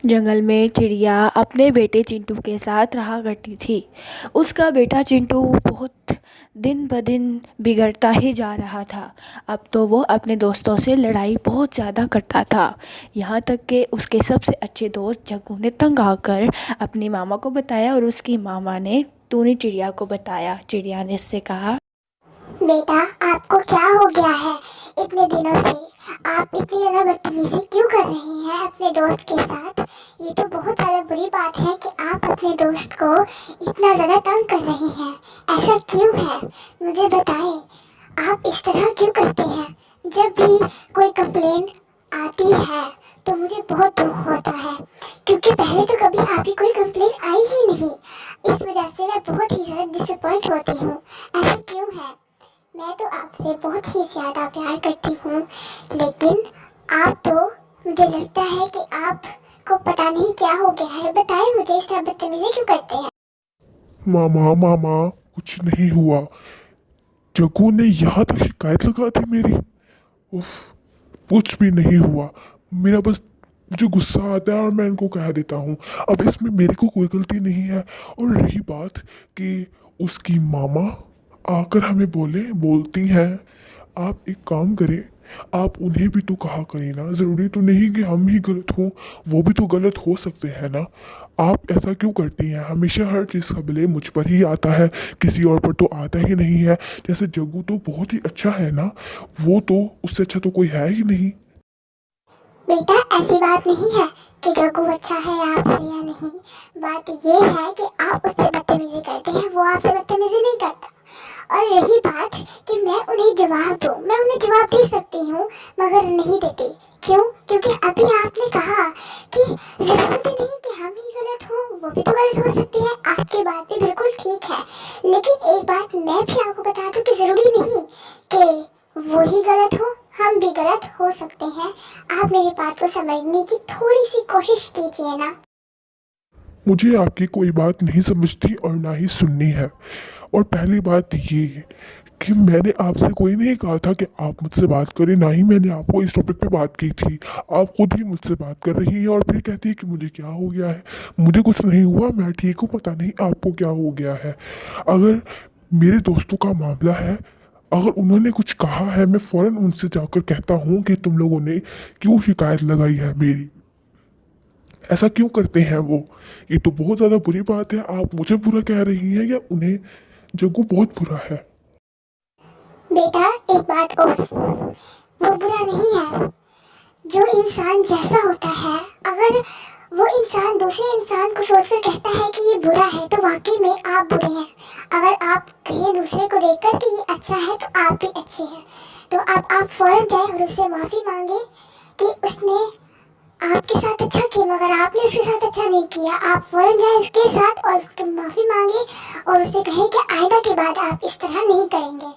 जंगल में चिड़िया अपने बेटे चिंटू के साथ रहा करती थी। उसका बेटा चिंटू बहुत दिन ब दिन बिगड़ता ही जा रहा था। अब तो वो अपने दोस्तों से लड़ाई बहुत ज़्यादा करता था। यहाँ तक कि उसके सबसे अच्छे दोस्त जग्गू ने तंग आकर अपनी मामा को बताया और उसकी मामा ने टूनी चिड़िया को बताया। चिड़िया ने उससे कहा, बेटा, आपको क्या हो गया है? इतने दिनों से आप इतनी ज़्यादा बदतमीजी क्यों कर रही हैं अपने दोस्त के साथ? ये तो बहुत ज़्यादा बुरी बात है कि आप अपने दोस्त को इतना ज़्यादा तंग कर रही हैं। ऐसा क्यों है? मुझे बताएं, आप इस तरह क्यों करते हैं? जब भी कोई कंप्लेन आती है तो मुझे बहुत दुख होता है, क्योंकि पहले तो कभी आपकी कोई कंप्लेन आई ही नहीं। इस वजह से मैं बहुत ही ज़्यादा डिसअपॉइंट होती हूँ। ऐसा क्यों है? मैं तो आपसे बहुत ही ज़्यादा प्यार करती हूँ, लेकिन आप तो, मुझे लगता है कि आपको पता नहीं क्या हो गया है। बताएं मुझे, इस तरह बदतमीजी क्यों करते हैं? मामा मामा, कुछ नहीं हुआ। जग्गू ने यहाँ तक शिकायत लगा दी मेरी। उफ, कुछ भी नहीं हुआ। मेरा बस मुझे गुस्सा आता है और मैं इनको कह देता हूँ। अब इसमें मेरी को कोई गलती नहीं है। और रही बात कि उसकी मामा आकर हमें बोलती हैं, आप एक काम करें, आप उन्हें भी तो कहा करें ना। ज़रूरी तो नहीं कि हम ही गलत हों, वो भी तो गलत हो सकते हैं ना। आप ऐसा क्यों करती हैं? हमेशा हर चीज़ का ब्लेम मुझ पर ही आता है, किसी और पर तो आता ही नहीं है। जैसे जग्गू तो बहुत ही अच्छा है ना, वो तो उससे अच्छा तो कोई है ही नहीं। बेटा, ऐसी बात नहीं है कि जग्गू अच्छा है आपसे या नहीं। बात ये है कि आप उससे बदतमीजी करते हैं, वो आपसे बदतमीजी नहीं करता। और रही बात कि मैं उन्हें जवाब दूं, मैं उन्हें जवाब दे सकती हूँ, मगर नहीं देती। क्यों? क्योंकि अभी आपने कहा कि जरूरी नहीं कि हम ही गलत हों, वो भी तो गलत हो सकती है। आपकी बात भी बिल्कुल ठीक है, लेकिन एक बात मैं भी आपको बता दूं कि जरूरी नहीं कि वो ही गलत हो, हम भी गलत हो सकते हैं। आप मेरी बात को समझने की थोड़ी सी कोशिश कीजिए ना। मुझे आपकी कोई बात नहीं समझती और ना ही सुननी है। और पहली बात ये कि मैंने आपसे कोई नहीं कहा था कि आप मुझसे बात करें, ना ही मैंने आपको इस टॉपिक पे बात की थी। आप खुद ही मुझसे बात कर रही हैं और फिर कहती है कि मुझे क्या हो गया है। मुझे कुछ नहीं हुआ, मैं ठीक हूँ, पता नहीं आपको क्या हो गया है। अगर मेरे दोस्तों का मामला है, अगर उन्होंने कुछ कहा है, मैं फ़ौरन उनसे जाकर कहता हूँ कि तुम लोगों ने क्यों शिकायत लगाई है मेरी। ऐसा क्यों करते हैं वो? ये तो बहुत ज़्यादा बुरी बात है। आप मुझे बुरा कह रही हैं या उन्हें? जग्गू बहुत बुरा है। बेटा, एक बात और, वो बुरा नहीं है। जो इंसान जैसा होता है, अगर वो इंसान दूसरे इंसान को सोचकर कहता है कि ये बुरा है, तो वाकई में आप बुरे हैं। अगर आप कहें दूसरे को देखकर कि ये अच्छा है, तो आप भी अच्छे हैं। तो अब आप फौरन जाए और उससे माफ़ी मांगे कि उसने आपके साथ अच्छा किया, मगर आपने उसके साथ अच्छा नहीं किया। आप फौरन जाए उसके साथ और उसकी माफ़ी मांगे और उसे कहें कि आइंदा के बाद आप इस तरह नहीं करेंगे।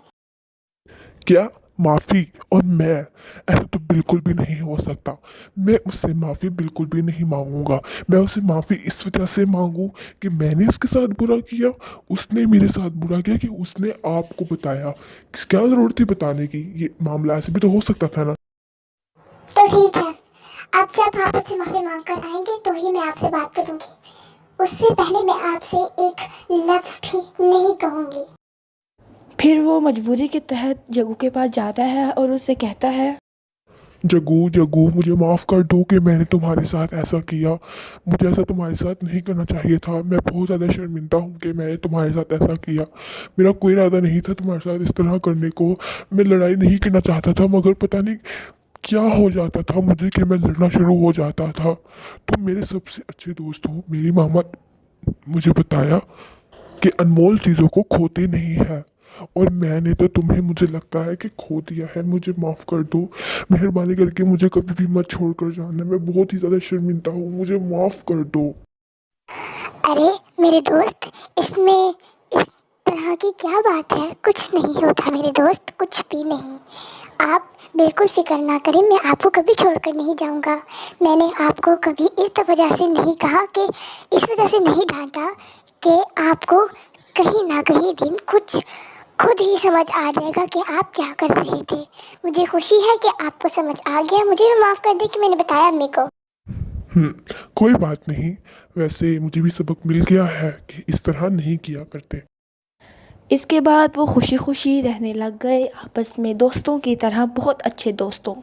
क्या माफ़ी? और मैं? ऐसा तो बिल्कुल भी नहीं हो सकता। मैं उससे माफ़ी बिल्कुल भी नहीं मांगूंगा। मैं उससे माफ़ी इस वजह से मांगू कि मैंने उसके साथ बुरा किया, उसने मेरे साथ बुरा किया, कि उसने आपको बताया। क्या ज़रूरत थी बताने की? ये मामला ऐसे भी तो हो सकता था ना। तो ठीक है, अब जब आप उससे माफ़ी मांग कर आएंगे तो ही मैं आपसे बात करूंगी। उससे पहले मैं आपसे एक लफ्ज़ भी नहीं कहूंगी। फिर वो मजबूरी के तहत जग्गू के पास जाता है और उससे कहता है, जग्गू जग्गू, मुझे माफ़ कर दो कि मैंने तुम्हारे साथ ऐसा किया। मुझे ऐसा तुम्हारे साथ नहीं करना चाहिए था। मैं बहुत ज़्यादा शर्मिंदा हूँ कि मैंने तुम्हारे साथ ऐसा किया। मेरा कोई इरादा नहीं था तुम्हारे साथ इस तरह करने को। मैं लड़ाई नहीं करना चाहता था, मगर पता नहीं क्या हो जाता था मुझे कि मैं लड़ना शुरू हो जाता था। तुम मेरे सबसे अच्छे दोस्त हो। मेरी मामा मुझे बताया कि अनमोल चीज़ों को खोते नहीं है, और मैंने तो तुम्हें, मुझे लगता है कि खो दिया है। मुझे माफ़ कर दो। मेहरबानी करके मुझे कभी भी मत छोड़ कर जाना। मैं बहुत ही ज़्यादा शर्मिंदा हूँ, मुझे माफ़ कर दो। अरे मेरे दोस्त, इसमें इस तरह की क्या बात है? कुछ नहीं होता मेरे दोस्त, कुछ भी नहीं। आप बिल्कुल फिक्र ना करें, मैं आपको कभी छोड़कर नहीं जाऊंगा। मैंने आपको कभी इस वजह से नहीं कहा कि, इस वजह से नहीं डांटा कि आपको कहीं ना कहीं दिन कुछ खुद ही समझ आ जाएगा कि आप क्या कर रहे थे। मुझे खुशी है कि आपको समझ आ गया। मुझे भी माफ़ कर दें कि मैंने बताया अम्मी को। कोई बात नहीं। वैसे मुझे भी सबक मिल गया है कि इस तरह नहीं किया करते। इसके बाद वो खुशी खुशी रहने लग गए आपस में दोस्तों की तरह, बहुत अच्छे दोस्तों।